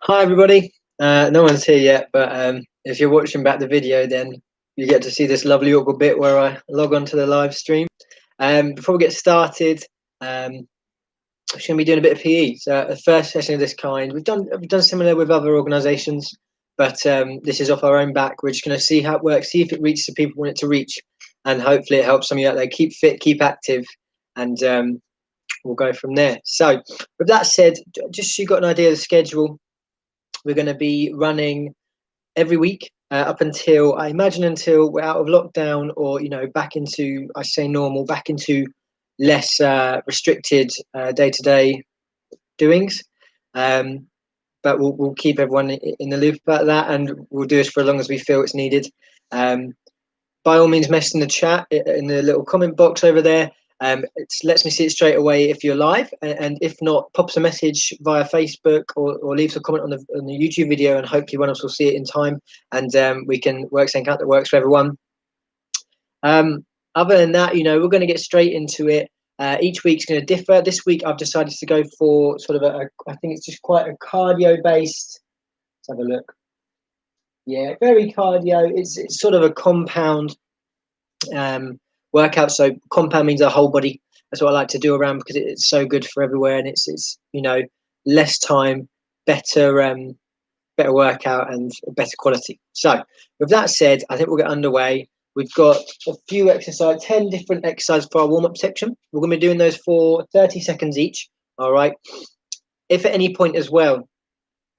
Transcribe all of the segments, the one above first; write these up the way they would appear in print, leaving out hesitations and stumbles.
Hi everybody. No one's here yet, but if you're watching back the video, then you get to see this lovely awkward bit where I log on to the live stream. Before we get started, we're going to be doing a bit of PE. So the first session of this kind, we've done similar with other organisations, but this is off our own back. We're just going to see how it works, see if it reaches the people we want it to reach, and hopefully it helps some of you out there keep fit, keep active, and we'll go from there. So with that said, just so you got an idea of the schedule. We're going to be running every week up until, I imagine, until we're out of lockdown or, back into, I say normal, back into less restricted day-to-day doings. But we'll keep everyone in the loop about that, and we'll do this for as long as we feel it's needed. By all means, message in the chat, in the little comment box over there. It lets me see it straight away if you're live, and if not, pop us a message via Facebook or leave us a comment on the YouTube video, and hopefully one of us will see it in time, and we can work something out that works for everyone. Other than that, we're going to get straight into it. Each week's going to differ. This week I've decided to go for sort of I think it's just quite a cardio based. Let's have a look. Yeah, very cardio. It's sort of a compound workout. So compound means our whole body. That's what I like to do around, because it's so good for everywhere, and it's less time, better workout, and better quality. So with that said, I think we'll get underway. We've got a few 10 different exercises for our warm-up section. We're going to be doing those for 30 seconds each. All right. If at any point as well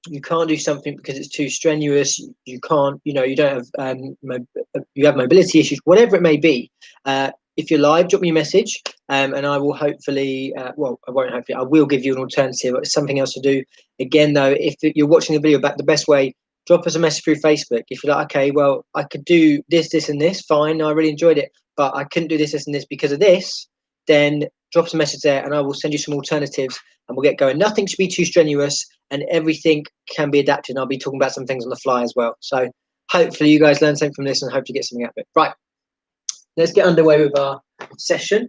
you can't do something because it's too strenuous, you can't, you don't have, you have mobility issues, whatever it may be, if you're live, drop me a message, and I will hopefully, I will give you an alternative, something else to do. Again, though, if you're watching the video back, the best way, drop us a message through Facebook. If you're like, okay, well, I could do this, and this, fine, I really enjoyed it, but I couldn't do this, and this because of this, then drop us a message there, and I will send you some alternatives, and we'll get going. Nothing should be too strenuous, and everything can be adapted, and I'll be talking about some things on the fly as well. So hopefully you guys learn something from this, and hope you get something out of it. Right, let's get underway with our session.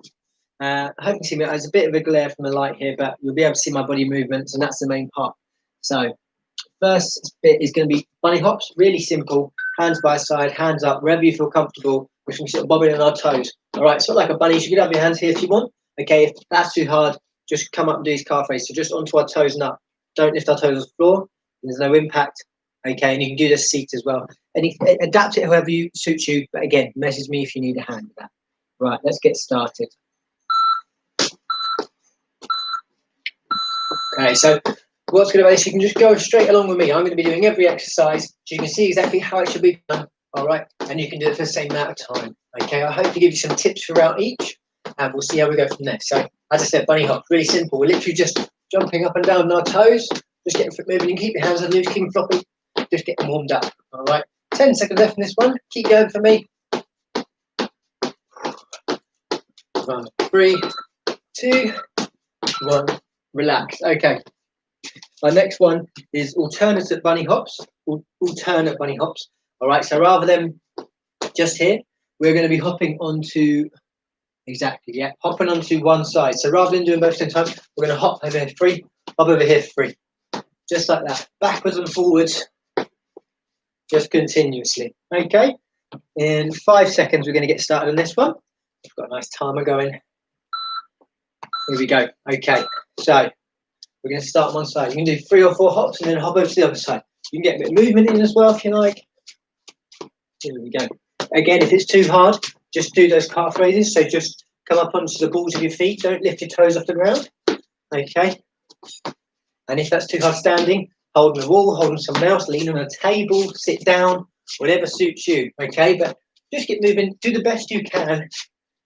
I hope you see me. There's a bit of a glare from the light here, but you'll be able to see my body movements, and that's the main part. So first bit is going to be bunny hops, really simple, hands by side, hands up, wherever you feel comfortable. We're going to sort of bobbing on our toes. All right, sort of like a bunny. You can have your hands here if you want. Okay, if that's too hard, just come up and do these calf raises. So just onto our toes and up. Don't lift our toes off the floor. There's no impact. Okay, and you can do this seat as well. And adapt it however suits you. But again, message me if you need a hand with that. Right, let's get started. Okay, so what's going to be, so you can just go straight along with me. I'm going to be doing every exercise, so you can see exactly how it should be done. All right, and you can do it for the same amount of time. Okay, I hope to give you some tips throughout each, and we'll see how we go from there. So, as I said, bunny hop, really simple. We're literally just jumping up and down on our toes, just getting foot moving. You can keep your hands on loose, keep them floppy, just getting warmed up. All right, 10 seconds left in this one. Keep going for me. 1, 3, 2, 1. Relax. Okay. Our next one is alternate bunny hops. Alternate bunny hops. All right. So rather than just here, we're going to be hopping onto hopping onto one side. So rather than doing both at the same time, we're going to hop over here free, hop over here free, just like that, backwards and forwards, just continuously. Okay. In 5 seconds, we're going to get started on this one. We've got a nice timer going. Here we go. Okay. So we're going to start on one side. You can do 3 or 4 hops and then hop over to the other side. You can get a bit of movement in as well if you like. Here we go. Again, if it's too hard, just do those calf raises. So just come up onto the balls of your feet. Don't lift your toes off the ground. Okay. And if that's too hard standing, hold on the wall, hold on someone else, lean on a table, sit down, whatever suits you. Okay. But just get moving. Do the best you can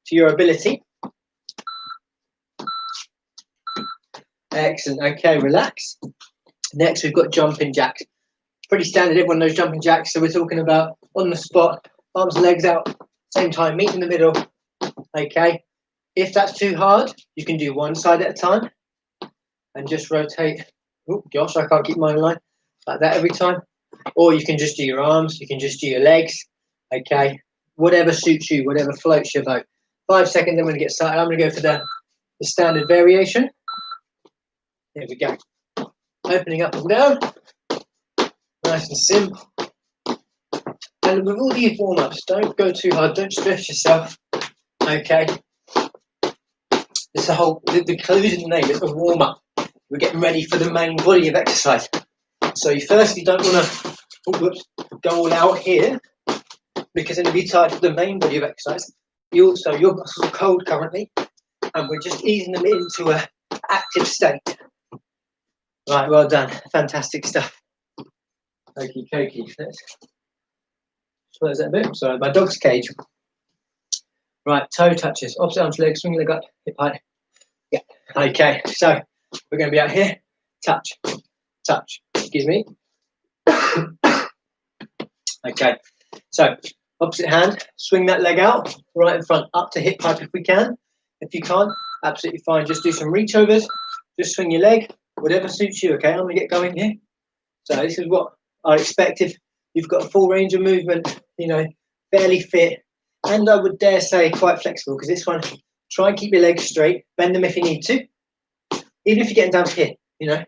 to your ability. Excellent. Okay, relax. Next, we've got jumping jacks. Pretty standard. Everyone knows jumping jacks. So we're talking about on the spot, arms and legs out, same time, meet in the middle. Okay. If that's too hard, you can do one side at a time and just rotate. Oh gosh, I can't keep mine in line like that every time. Or you can just do your arms. You can just do your legs. Okay. Whatever suits you, whatever floats your boat. 5 seconds. I'm going to get started. I'm going to go for the standard variation. There we go. Opening up and down. Nice and simple. And with all these warm-ups, don't go too hard, don't stress yourself. Okay. It's the clues in the name, it's a warm-up. We're getting ready for the main body of exercise. So you firstly don't want to go all out here, because then you'll be tired for the main body of exercise. Your muscles are cold currently, and we're just easing them into an active state. Right, well done. Fantastic stuff. Okie dokie. Let's close that a bit. Sorry, my dog's cage. Right, toe touches. Opposite arm to leg, swing your leg up, hip height. Yeah. Okay, so we're going to be out here. Touch. Touch. Excuse me. Okay, so opposite hand, swing that leg out, right in front, up to hip height if we can. If you can't, absolutely fine. Just do some reach overs. Just swing your leg, whatever suits you. Okay, I'm going to get going here. So this is what I expect if you've got a full range of movement, you know, fairly fit, and I would dare say quite flexible, because this one, try and keep your legs straight, bend them if you need to. Even if you're getting down to here, you know,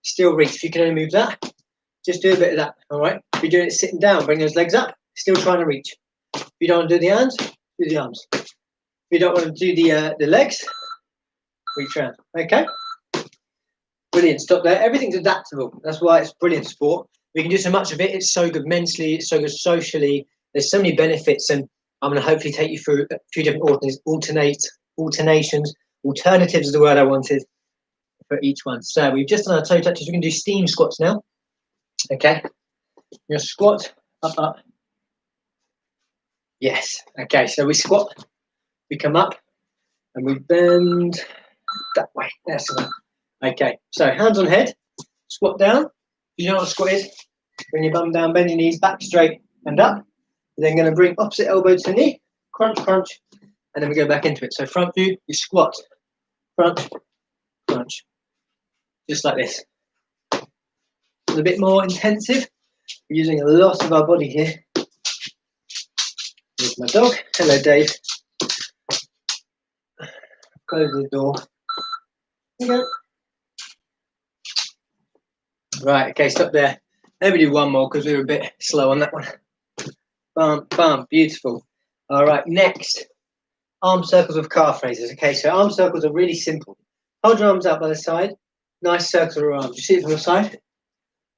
still reach. If you can only move that, just do a bit of that, all right? If you're doing it sitting down, bring those legs up, still trying to reach. If you don't want to do the hands, do the arms. If you don't want to do the legs, reach around, okay? Brilliant, stop there. Everything's adaptable. That's why it's brilliant sport. We can do so much of it. It's so good mentally, it's so good socially. There's so many benefits, and I'm going to hopefully take you through a few different alternatives is the word I wanted for each one. So we've just done our toe touches. We can do steam squats now. Okay, your squat, up. Yes, okay, so we squat, we come up, and we bend that way. That's the one. Okay, so hands on head, squat down. You know what a squat is? Bring your bum down, bend your knees, back straight and up. You're then going to bring opposite elbow to knee, crunch, crunch, and then we go back into it. So front view, you squat, crunch, crunch, just like this. It's a bit more intensive. We're using a lot of our body here. Here's my dog. Hello, Dave. Close the door. There you go. Right, okay, stop there. Let me do one more because we were a bit slow on that one. Bum, bum, beautiful. All right, next, arm circles with calf raises. Okay, so arm circles are really simple. Hold your arms out by the side. Nice circular arms. You see it from the side?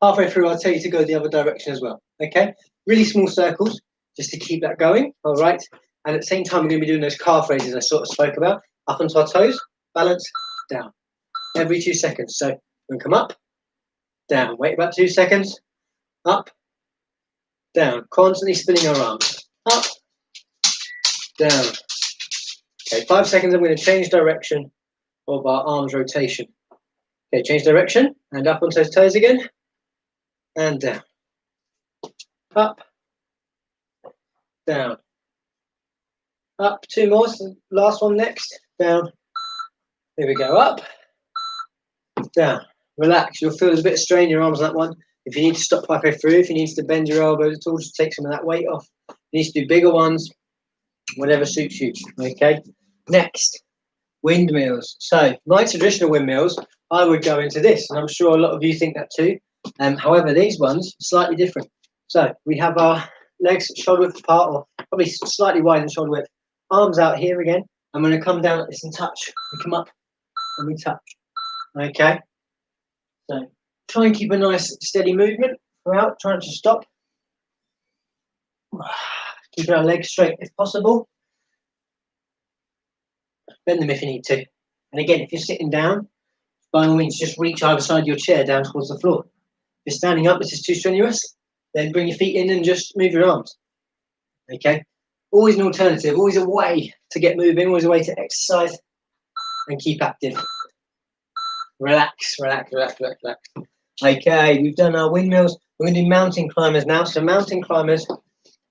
Halfway through, I'll tell you to go the other direction as well. Okay, really small circles just to keep that going. All right, and at the same time, we're going to be doing those calf raises I sort of spoke about. Up onto our toes, balance, down. Every 2 seconds. So we're going to come up, down. Wait about 2 seconds. Up, down. Constantly spinning our arms. Up, down. Okay, 5 seconds. I'm going to change direction of our arms rotation. Okay, change direction and up onto those toes again. And down. Up, down. Up, 2 more. So last one next. Down. Here we go. Up, down. Relax. You'll feel there's a bit of strain in your arms on that one. If you need to stop halfway through, if you need to bend your elbows at all, just take some of that weight off. You need to do bigger ones, whatever suits you. Okay. Next, windmills. So my traditional windmills, I would go into this, and I'm sure a lot of you think that too. However, these ones slightly different. So we have our legs shoulder width apart, or probably slightly wider than shoulder width. Arms out here again. I'm going to come down like this and touch. We come up and we touch. Okay. So try and keep a nice steady movement throughout. Try not to stop. Keep our legs straight if possible. Bend them if you need to. And again, if you're sitting down, by all means, just reach either side of your chair down towards the floor. If you're standing up, this is too strenuous, then bring your feet in and just move your arms. Okay? Always an alternative, always a way to get moving, always a way to exercise and keep active. Relax, relax, relax, relax, relax. Okay, we've done our windmills. We're going to do mountain climbers now. So mountain climbers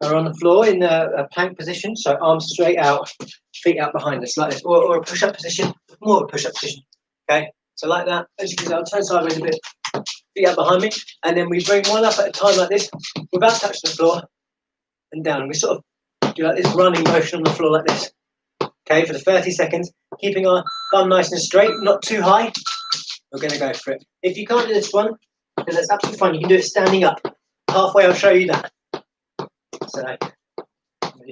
are on the floor in a plank position. So arms straight out, feet out behind us like this, or a push-up position, more of a push-up position. Okay, so like that. As you can see, I'll turn sideways a bit, feet out behind me, and then we bring one up at a time like this, without touching the floor, and down. And we sort of do like this running motion on the floor like this. Okay, for the 30 seconds, keeping our bum nice and straight, not too high. We're going to go for it. If you can't do this one, then that's absolutely fine. You can do it standing up. halfway I'll show you that. So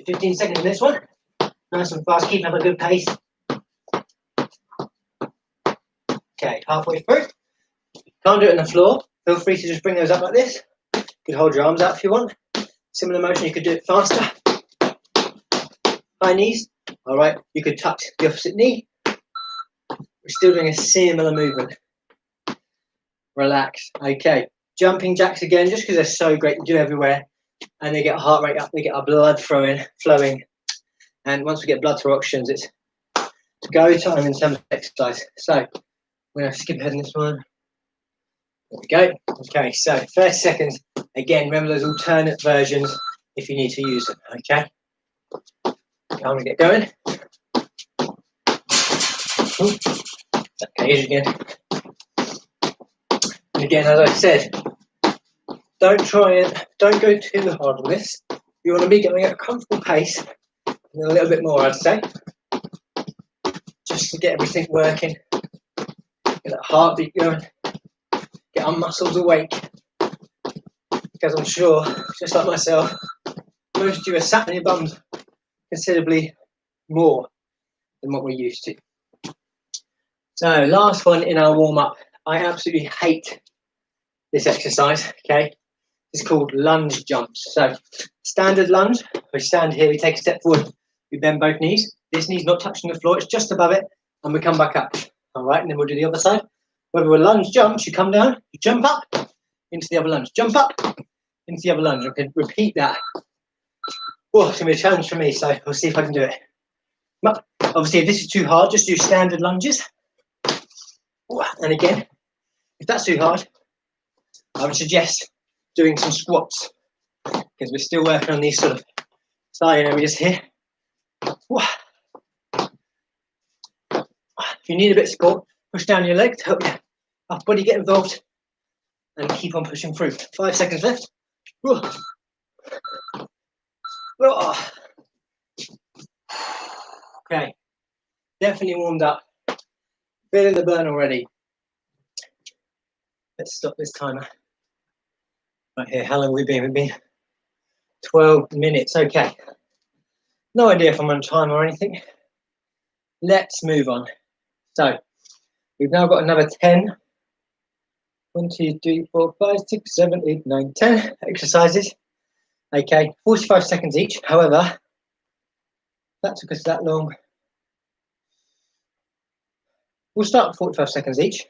15 seconds in this one. Nice and fast, keep up a good pace. Okay, halfway through. Can't do it on the floor. Feel free to just bring those up like this. You could hold your arms out if you want. Similar motion, you could do it faster. High knees. All right, you could tuck the opposite knee. We're still doing a similar movement. Relax. Okay, jumping jacks again, just because they're so great to do everywhere. And they get heart rate up, they get our blood flowing. And once we get blood through oxygens, it's go time in terms of exercise. So we're going to skip ahead in this one. There we go. Okay, so 30 seconds. Again, remember those alternate versions if you need to use them. Okay. I'm going to get going. Okay, again. And again, as I said, don't go too hard on this. You want to be going at a comfortable pace, and a little bit more, I'd say, just to get everything working, get that heartbeat going, get our muscles awake. Because I'm sure, just like myself, most of you are sat on your bums considerably more than what we're used to. So, last one in our warm-up. I absolutely hate this exercise, okay? It's called lunge jumps. So, standard lunge, we stand here, we take a step forward, we bend both knees. This knee's not touching the floor, it's just above it, and we come back up. All right, and then we'll do the other side. Whether we're lunge jumps, you come down, you jump up into the other lunge, jump up into the other lunge. I can repeat that. Oh, it's going to be a challenge for me, so we'll see if I can do it. But obviously, if this is too hard, just do standard lunges. And again, if that's too hard, I would suggest doing some squats, because we're still working on these sort of side areas here. If you need a bit of support, push down your leg to help your upper body get involved, and keep on pushing through. 5 seconds left. Okay, definitely warmed up. Feeling the burn already. Let's stop this timer. Right here, how long have we been? We've been 12 minutes, okay. No idea if I'm on time or anything. Let's move on. So, we've now got another 10. 1, 2, 3, 4, 5, 6, 7, 8, 9, 10 exercises. Okay, 45 seconds each. However, that took us that long. We'll start with 45 seconds each,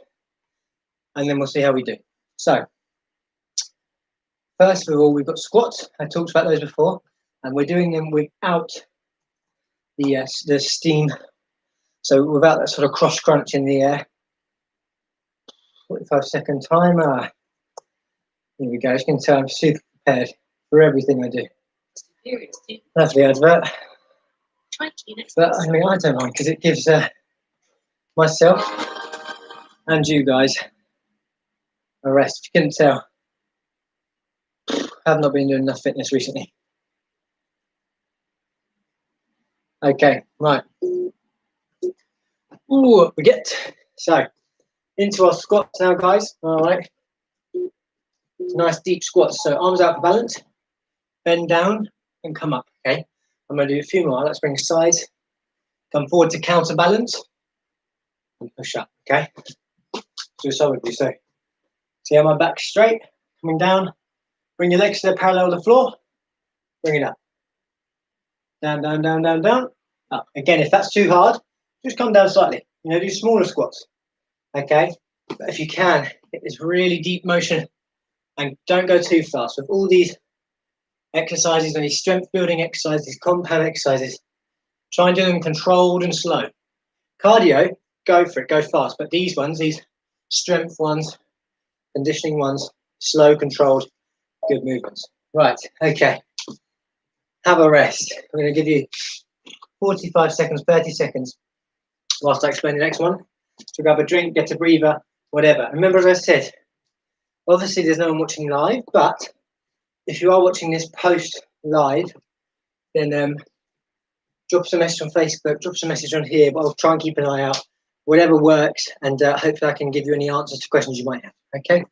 and then we'll see how we do. So, first of all, we've got squats. I talked about those before, and we're doing them without the steam. So without that sort of cross crunch in the air. 45-second timer. Here we go. As you can tell, I'm super prepared for everything I do. That's the advert. But I mean, I don't mind, because it gives myself and you guys a rest. If you couldn't tell, I have not been doing enough fitness recently. Okay, right. Ooh, up we get. So, into our squats now, guys. All right. Nice deep squats. So, arms out for balance, bend down, and come up. Okay. I'm going to do a few more. Let's bring sides. Come forward to counterbalance, and push up. Okay. Do so with you. So, see how my back's straight, coming down. Bring your legs to the parallel to the floor. Bring it up. Down, down, down, down, down. Up. Again, if that's too hard, just come down slightly. You know, do smaller squats. Okay. But if you can, get this really deep motion and don't go too fast. With all these exercises and these strength building exercises, these compound exercises, try and do them controlled and slow. Cardio, go for it, go fast. But these ones, these strength ones, conditioning ones, slow, controlled, good movements. Right, okay. Have a rest. I'm going to give you 45 seconds, 30 seconds whilst I explain the next one. To grab a drink, get a breather, whatever. Remember, as I said, obviously there's no one watching live, but if you are watching this post live, then drop us a message on Facebook, drop us a message on here, but I'll try and keep an eye out, whatever works, and hopefully I can give you any answers to questions you might have. Okay?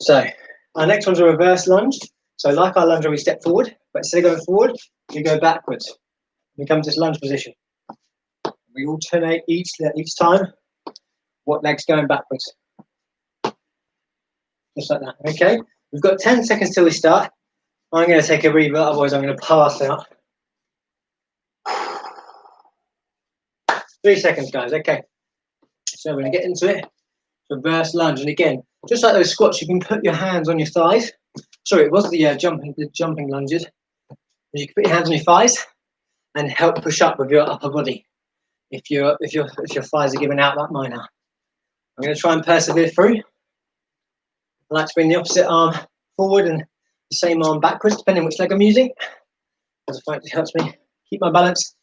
So, Our next one's a reverse lunge. So like our lunge where we step forward, but instead of going forward, we go backwards. We come to this lunge position. We alternate each time. What leg's going backwards? Just like that. Okay. We've got 10 seconds till we start. I'm going to take a breather, otherwise I'm going to pass out. 3 seconds, guys. Okay. So we're going to get into it. Reverse lunge, and again, just like those squats, you can put your hands on your thighs. Sorry, it was the jumping lunges. You can put your hands on your thighs and help push up with your upper body. If your thighs are giving out like mine are. I'm going to try and persevere through. I like to bring the opposite arm forward and the same arm backwards, depending on which leg I'm using. Because I find it helps me keep my balance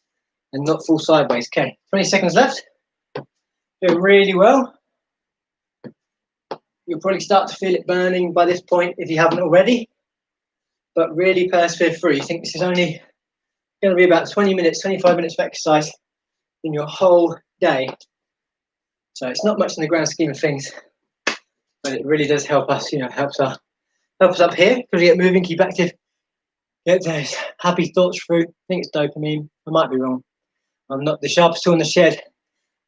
and not fall sideways. Okay, 20 seconds left. Doing really well. You'll probably start to feel it burning by this point if you haven't already. But really persevere through. You think this is only going to be about 20 minutes, 25 minutes of exercise in your whole day. So it's not much in the grand scheme of things, but it really does help us, helps us up here because we get moving, keep active, get those happy thoughts through. I think it's dopamine. I might be wrong. I'm not the sharpest tool in the shed,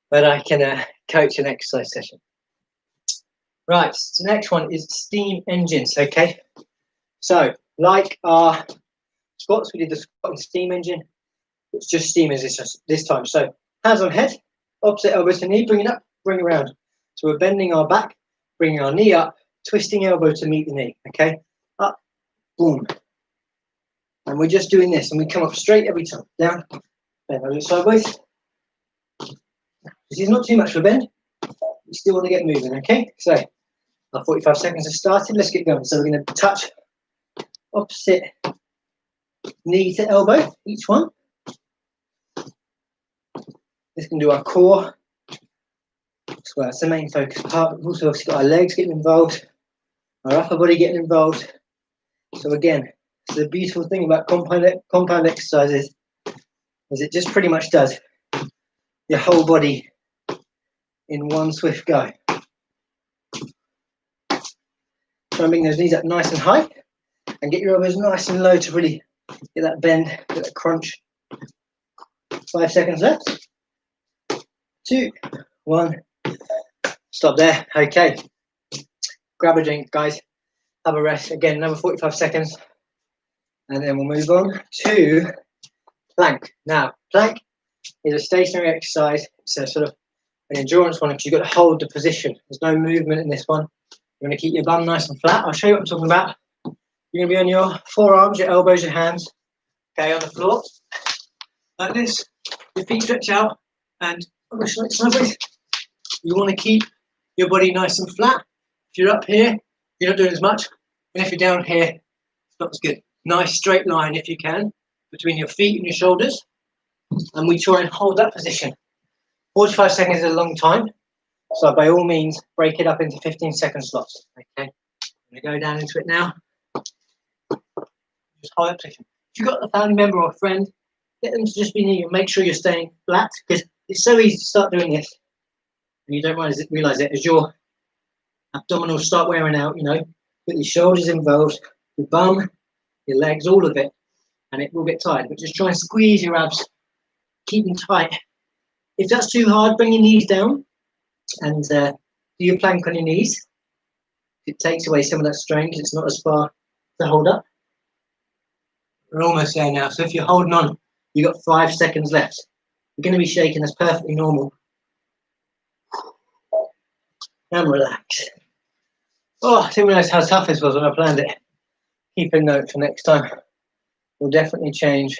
but I can coach an exercise session. Right, so the next one is steam engines, okay? So, like our squats, we did the squat and steam engine. It's just steam engines this time. So, hands on head, opposite elbow to knee, bring it up, bring around. So we're bending our back, bringing our knee up, twisting elbow to meet the knee, okay? Up, boom. And we're just doing this, and we come up straight every time. Down, bend a little sideways. This is not too much for a bend. You still want to get moving, okay? So, our 45 seconds have started. Let's get going. So we're going to touch opposite knee to elbow, each one. This can do our core. So that's the main focus part. We've also got our legs getting involved, our upper body getting involved. So again, the beautiful thing about compound exercises is it just pretty much does your whole body in one swift go. Try and bring those knees up nice and high and get your elbows nice and low to really get that bend, get that crunch. 5 seconds left. 2, 1. Stop there. Okay. Grab a drink, guys. Have a rest. Again, another 45 seconds. And then we'll move on to plank. Now, plank is a stationary exercise. It's a sort of an endurance one because you've got to hold the position. There's no movement in this one. You're going to keep your bum nice and flat. I'll show you what I'm talking about. You're going to be on your forearms, your elbows, your hands, okay, on the floor, like this. Your feet stretch out, and sideways. You want to keep your body nice and flat. If you're up here, you're not doing as much, and if you're down here, it's not as good. Nice straight line, if you can, between your feet and your shoulders, and we try and hold that position. 45 seconds is a long time. So by all means, break it up into 15-second slots. Okay, I'm going to go down into it now. Just hold that position. If you've got a family member or a friend, get them to just be near you. Make sure you're staying flat because it's so easy to start doing this and you don't realize it as your abdominals start wearing out. Get your shoulders involved, your bum, your legs, all of it, and it will get tired. But just try and squeeze your abs, keep them tight. If that's too hard, bring your knees down and do your plank on your knees. It takes away some of that strain because it's not as far to hold up. We're almost there now. So if you're holding on, you've got 5 seconds left. You're going to be shaking. That's perfectly normal. And relax. Oh, I didn't realize how tough this was when I planned it. Keep a note for next time. We'll definitely change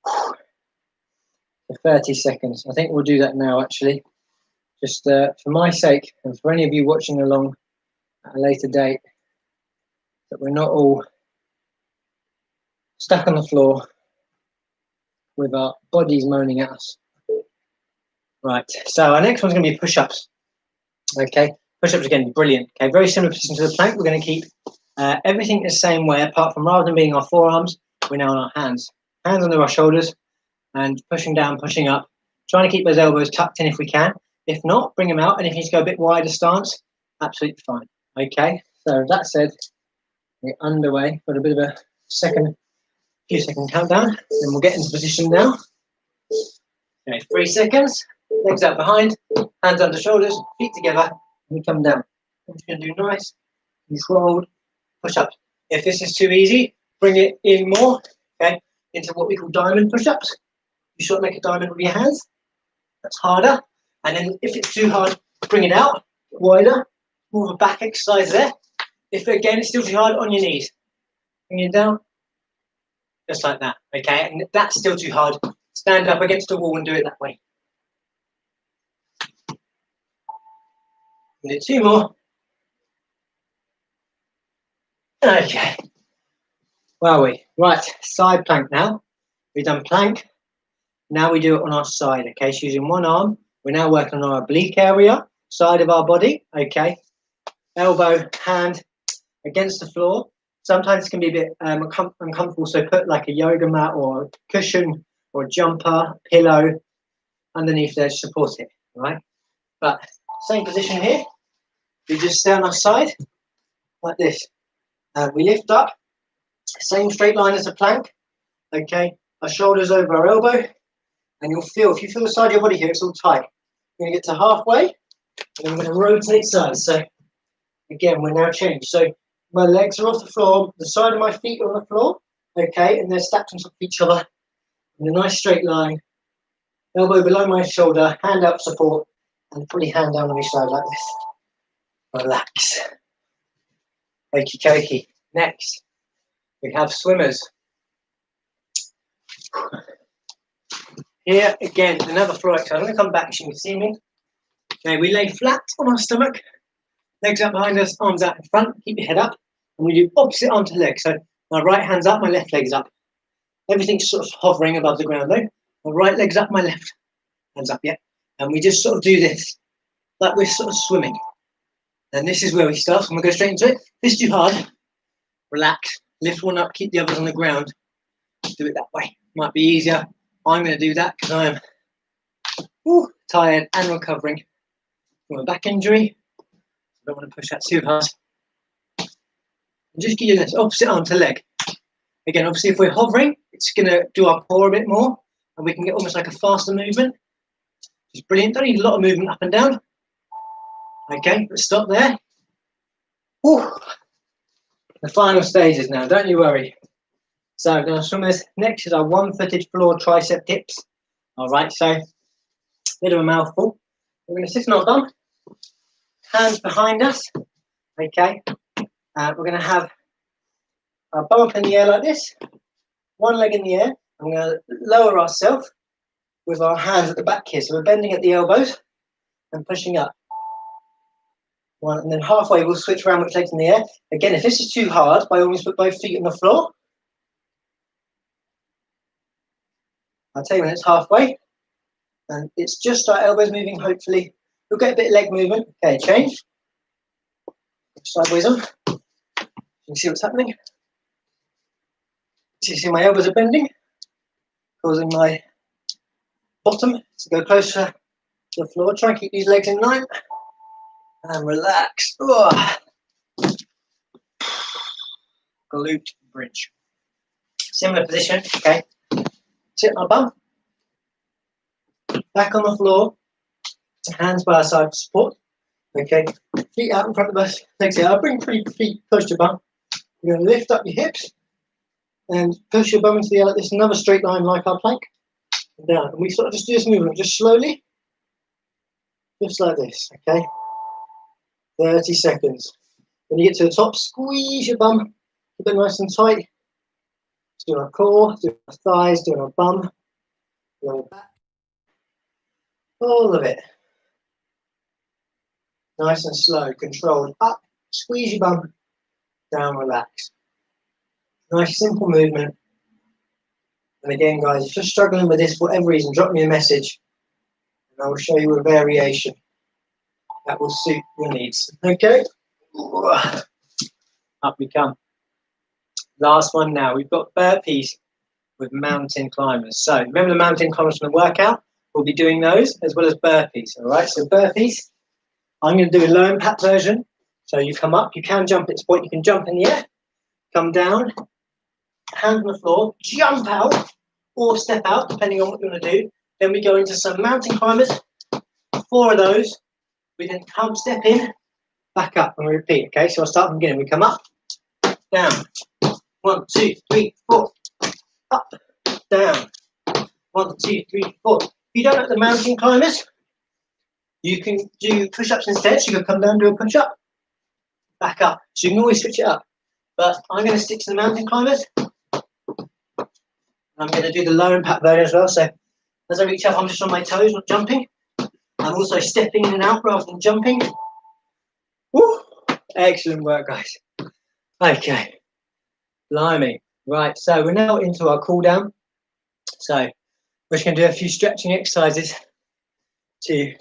to 30 seconds. I think we'll do that now, actually. Just for my sake, and for any of you watching along at a later date, that we're not all stuck on the floor with our bodies moaning at us. Right, so our next one's going to be push-ups. Okay, push-ups again, brilliant. Okay, very similar position to the plank. We're going to keep everything the same way, apart from rather than being our forearms, we're now on our hands. Hands under our shoulders and pushing down, pushing up. Trying to keep those elbows tucked in if we can. If not, bring them out. And if you need to go a bit wider stance, absolutely fine. Okay, So that said, we're underway. Got a bit of a few second countdown. Then we'll get into position now. Okay, 3 seconds. Legs out behind, hands under shoulders, feet together, and we come down. I'm just going to do nice, controlled push-ups. If this is too easy, bring it in more, okay, into what we call diamond push-ups. You sort of make a diamond with your hands. That's harder. And then if it's too hard, bring it out, wider, more of a back exercise there. If again it's still too hard, on your knees. Bring it down, just like that, okay? And if that's still too hard, stand up against the wall and do it that way. We'll do 2 more. Okay. Where are we? Right, side plank now. We've done plank. Now we do it on our side, okay? So using one arm, we're now working on our oblique area, side of our body, okay? Elbow, hand against the floor. Sometimes it can be a bit uncomfortable, so put like a yoga mat or a cushion or a jumper, pillow underneath there to support it, right? But same position here. We just stay on our side like this. We lift up, same straight line as a plank, okay? Our shoulders over our elbow, and you'll feel, if you feel the side of your body here, it's all tight. We're going to get to halfway, and then we're going to rotate sides. So again, we're now changed. So my legs are off the floor, the side of my feet are on the floor, okay, and they're stacked on top of each other in a nice straight line. Elbow below my shoulder, hand up support, and put your hand down on each side like this. Relax. Okie dokie. Next, we have swimmers. Here again, another floor exercise. I'm going to come back so you can see me. Okay, we lay flat on our stomach, legs up behind us, arms out in front, keep your head up, and we do opposite arm to leg. So my right hand's up, my left leg's up. Everything's sort of hovering above the ground though. My right leg's up, my left hand's up, yeah. And we just sort of do this, like we're sort of swimming. And this is where we start. So I'm going to go straight into it. If this is too hard, relax, lift one up, keep the others on the ground. Do it that way. Might be easier. I'm going to do that because I am tired and recovering from a back injury. I don't want to push that too hard. And just give you this opposite arm to leg. Again, obviously, if we're hovering, it's going to do our core a bit more, and we can get almost like a faster movement. It's brilliant. Don't need a lot of movement up and down. Okay, let's stop there. Whew. The final stages now, don't you worry. So I'm going to swim this. Next is our one-footed floor tricep dips. All right, so a bit of a mouthful. We're going to sit on our bum, hands behind us. Okay, we're going to have our bum up in the air like this, one leg in the air. I'm going to lower ourselves with our hands at the back here. So we're bending at the elbows and pushing up. One, and then halfway we'll switch around with legs in the air. Again, if this is too hard, by all means put both feet on the floor. I'll tell you when it's halfway. And it's just our elbows moving, hopefully. We'll get a bit of leg movement. Okay, change. Sideways on. You can see what's happening. So you see my elbows are bending, causing my bottom to go closer to the floor. Try and keep these legs in line. And relax. Glute bridge. Similar position, okay. Sit on our bum. Back on the floor. Hands by our side for support. Okay. Feet out in front of us. Legs here. I'll bring feet close to your bum. You're going to lift up your hips and push your bum into the air like this. Another straight line like our plank. And down. And we sort of just do this movement just slowly. Just like this, okay. 30 seconds. When you get to the top, squeeze your bum, keep it nice and tight. Do our core, do our thighs, do our bum, lower back. All of it. Nice and slow, controlled. Up, squeeze your bum, down, relax. Nice, simple movement. And again, guys, if you're struggling with this for whatever reason, drop me a message and I will show you a variation that will suit your needs. Okay? Up we come. Last one now. We've got burpees with mountain climbers. So remember the mountain climbers from the workout? We'll be doing those as well as burpees. All right? So burpees, I'm going to do a low impact version. So you come up, you can jump at this point, you can jump in the air, come down, hand on the floor, jump out or step out, depending on what you want to do. Then we go into some mountain climbers, 4 of those. We then come, step in, back up, and we repeat. Okay, so I'll start from the beginning. We come up, down, 1, 2, 3, 4, up, down, 1, 2, 3, 4. If you don't like the mountain climbers, you can do push-ups instead. So you can come down and do a push-up, back up. So you can always switch it up. But I'm going to stick to the mountain climbers. I'm going to do the low impact version as well. So as I reach up, I'm just on my toes, not jumping. I'm also stepping in and out rather than jumping. Woo! Excellent work, guys. Okay, blimey. Right, so we're now into our cool down. So we're just going to do a few stretching exercises to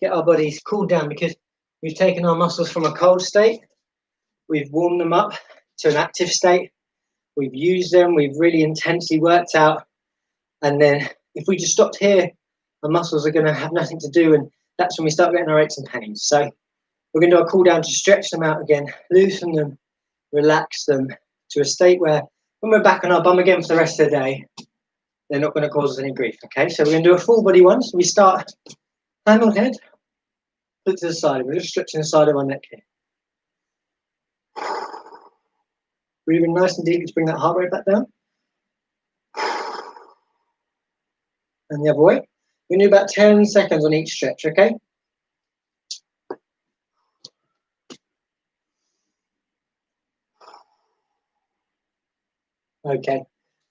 get our bodies cooled down, because we've taken our muscles from a cold state, we've warmed them up to an active state, we've used them, we've really intensely worked out, and then if we just stopped here, our muscles are going to have nothing to do, and that's when we start getting our aches and pains. So we're going to do a cool down to stretch them out again, loosen them, relax them to a state where when we're back on our bum again for the rest of the day, they're not going to cause us any grief. Okay, so we're going to do a full body one. So we start hand on head, look to the side. We're just stretching the side of our neck here. Breathing nice and deep to bring that heart rate back down. And the other way. We do about 10 seconds on each stretch, okay? Okay.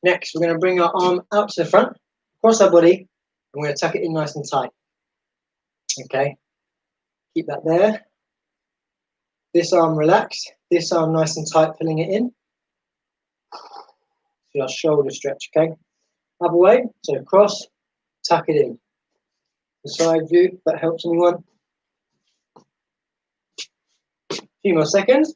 Next, we're going to bring our arm out to the front, across our body, and we're going to tuck it in nice and tight. Okay. Keep that there. This arm relaxed. This arm nice and tight, pulling it in. So our shoulder stretch, okay? Other way, so across, tuck it in. The side view, if that helps anyone. A few more seconds.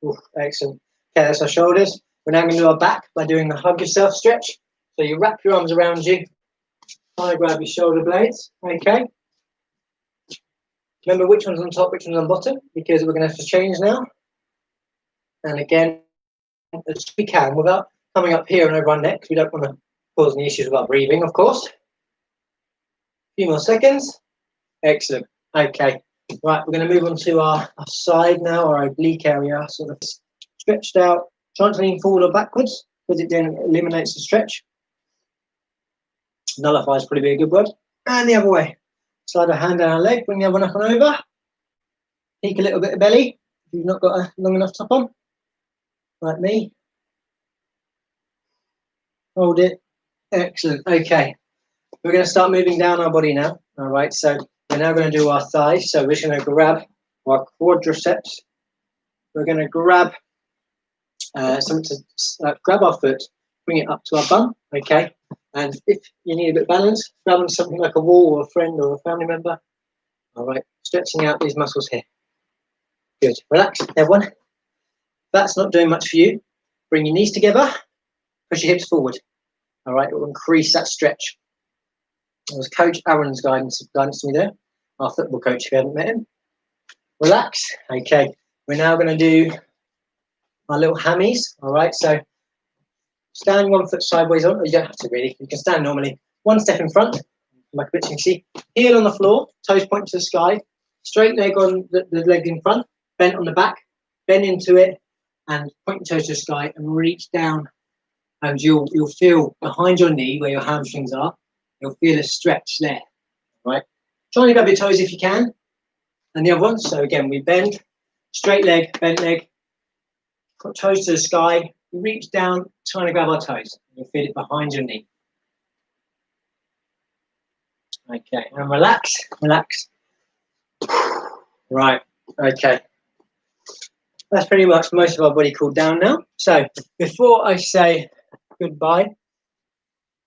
Ooh, excellent. Okay, that's our shoulders. We're now going to do our back by doing the hug yourself stretch. So you wrap your arms around you, try to grab your shoulder blades, okay? Remember which one's on top, which one's on bottom, because we're going to have to change now. And again, as we can, without coming up here and over our neck, because we don't want to cause any issues with our breathing, of course. A few more seconds. Excellent. Okay. Right, we're going to move on to our side now, our oblique area, sort of stretched out. Try to lean forward or backwards, because it then eliminates the stretch. Nullifies probably be a good word. And the other way. Slide a hand down our leg, bring the other one up and over. Peek a little bit of belly, if you've not got a long enough top on, like me. Hold it. Excellent. Okay. We're going to start moving down our body now. All right, so we're now going to do our thighs. So we're just going to grab our quadriceps. We're going to grab something to grab our foot, bring it up to our bum. Okay. And if you need a bit of balance, grab on something like a wall or a friend or a family member. All right, stretching out these muscles here. Good. Relax, everyone. If that's not doing much for you, bring your knees together, push your hips forward. All right, it will increase that stretch. That was Coach Aaron's guidance to me there, our football coach, if you haven't met him. Relax. Okay, we're now going to do our little hammies. All right, so stand 1 foot sideways on, or you don't have to really, you can stand normally. 1 step in front, like a bit you can see. Heel on the floor, toes point to the sky, straight leg on the leg in front, bent on the back, bend into it, and point your toes to the sky and reach down. And you'll feel behind your knee where your hamstrings are, you'll feel a stretch there, right? Try and grab your toes if you can. And the other one, so again, we bend, straight leg, bent leg, toes to the sky, reach down, trying to grab our toes. You'll feel it behind your knee. Okay, and relax, relax. Right, okay. That's pretty much most of our body cooled down now. So before I say goodbye,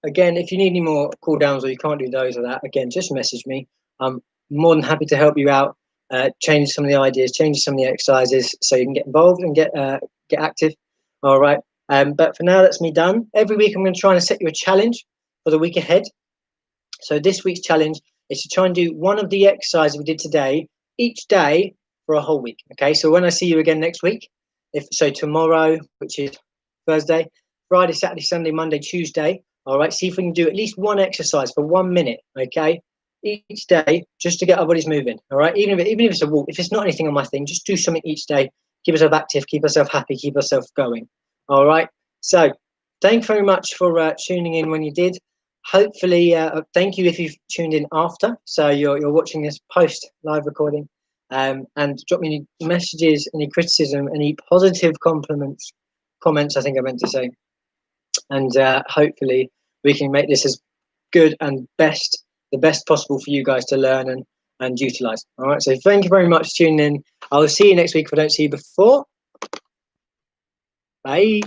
again, if you need any more cool downs or you can't do those or that, again, just message me. I'm more than happy to help you out, change some of the ideas, change some of the exercises so you can get involved and get active. All right. But for now, that's me done. Every week, I'm going to try and set you a challenge for the week ahead. So this week's challenge is to try and do one of the exercises we did today each day for a whole week. Okay, so when I see you again next week, if so, tomorrow, which is Thursday, Friday, Saturday, Sunday, Monday, Tuesday. All right, see if we can do at least one exercise for 1 minute. Okay, each day, just to get our bodies moving. All right, even if it's a walk, if it's not anything on my thing, just do something each day. Keep yourself active, keep yourself happy, keep yourself going. All right. So, thank you very much for tuning in when you did. Hopefully, thank you if you've tuned in after. So you're watching this post live recording, and drop me any messages, any criticism, any positive comments. I think I meant to say, and hopefully we can make this as good and the best possible for you guys to learn and utilize. All right. So thank you very much for tuning in. I'll see you next week if I don't see you before. Bye.